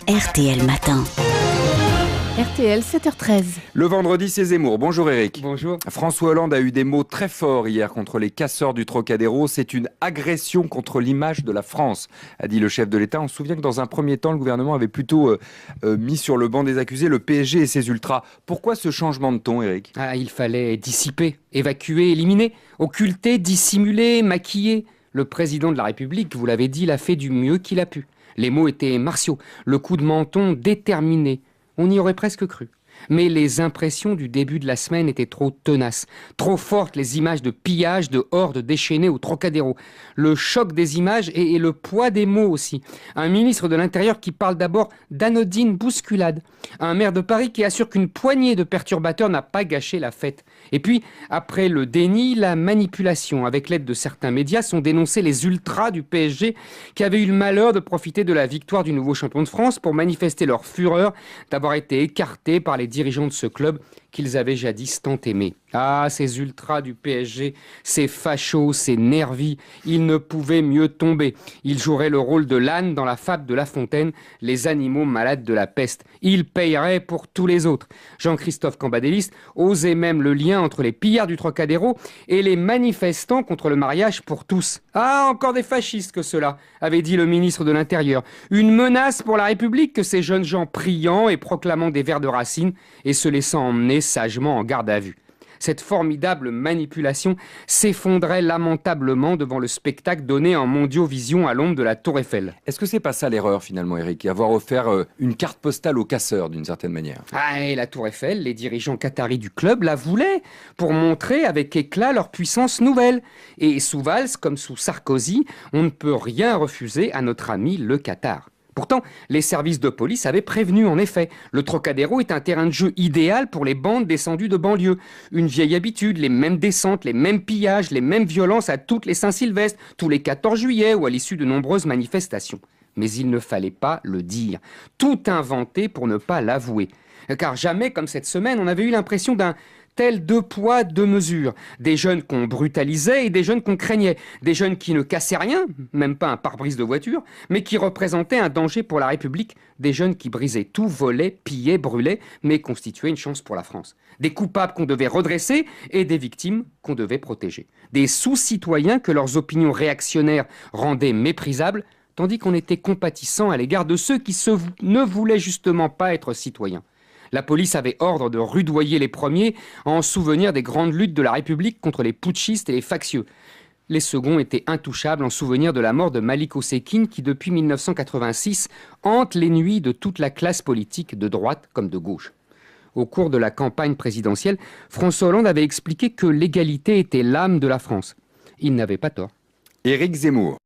RTL Matin. RTL 7h13. Le vendredi, c'est Zemmour. Bonjour Eric. Bonjour. François Hollande a eu des mots très forts hier contre les casseurs du Trocadéro. C'est une agression contre l'image de la France, a dit le chef de l'État. On se souvient que dans un premier temps, le gouvernement avait plutôt mis sur le banc des accusés le PSG et ses ultras. Pourquoi ce changement de ton, Eric ? Il fallait dissiper, évacuer, éliminer, occulter, dissimuler, maquiller. Le président de la République, vous l'avez dit, l'a fait du mieux qu'il a pu. Les mots étaient martiaux, le coup de menton déterminé. On y aurait presque cru. Mais les impressions du début de la semaine étaient trop tenaces, trop fortes, les images de pillage, de hordes déchaînées au Trocadéro. Le choc des images et le poids des mots aussi. Un ministre de l'Intérieur qui parle d'abord d'anodine bousculade. Un maire de Paris qui assure qu'une poignée de perturbateurs n'a pas gâché la fête. Et puis, après le déni, la manipulation. Avec l'aide de certains médias, sont dénoncés les ultras du PSG qui avaient eu le malheur de profiter de la victoire du nouveau champion de France pour manifester leur fureur d'avoir été écartés par les dirigeants de ce club qu'ils avaient jadis tant aimé. Ah, ces ultras du PSG, ces fachos, ces nervis, ils ne pouvaient mieux tomber. Ils joueraient le rôle de l'âne dans la fable de La Fontaine, les animaux malades de la peste. Ils payeraient pour tous les autres. Jean-Christophe Cambadélis osait même le lien entre les pillards du Trocadéro et les manifestants contre le mariage pour tous. Ah, encore des fascistes que cela, avait dit le ministre de l'Intérieur. Une menace pour la République que ces jeunes gens priant et proclamant des vers de Racine et se laissant emmener sagement en garde à vue. Cette formidable manipulation s'effondrait lamentablement devant le spectacle donné en mondiovision à l'ombre de la Tour Eiffel. Est-ce que c'est pas ça l'erreur finalement, Eric ? Avoir offert une carte postale aux casseurs d'une certaine manière. Et la Tour Eiffel, les dirigeants qataris du club la voulaient pour montrer avec éclat leur puissance nouvelle. Et sous Valls, comme sous Sarkozy, on ne peut rien refuser à notre ami le Qatar. Pourtant, les services de police avaient prévenu en effet. Le Trocadéro est un terrain de jeu idéal pour les bandes descendues de banlieue. Une vieille habitude, les mêmes descentes, les mêmes pillages, les mêmes violences à toutes les Saint-Sylvestre, tous les 14 juillet ou à l'issue de nombreuses manifestations. Mais il ne fallait pas le dire. Tout inventer pour ne pas l'avouer. Car jamais, comme cette semaine, on avait eu l'impression d'un tel deux poids, deux mesures. Des jeunes qu'on brutalisait et des jeunes qu'on craignait. Des jeunes qui ne cassaient rien, même pas un pare-brise de voiture, mais qui représentaient un danger pour la République. Des jeunes qui brisaient tout, volaient, pillaient, brûlaient, mais constituaient une chance pour la France. Des coupables qu'on devait redresser et des victimes qu'on devait protéger. Des sous-citoyens que leurs opinions réactionnaires rendaient méprisables, tandis qu'on était compatissant à l'égard de ceux qui ne voulaient justement pas être citoyens. La police avait ordre de rudoyer les premiers en souvenir des grandes luttes de la République contre les putschistes et les factieux. Les seconds étaient intouchables en souvenir de la mort de Malik Osekine qui, depuis 1986, hante les nuits de toute la classe politique, de droite comme de gauche. Au cours de la campagne présidentielle, François Hollande avait expliqué que l'égalité était l'âme de la France. Il n'avait pas tort. Éric Zemmour.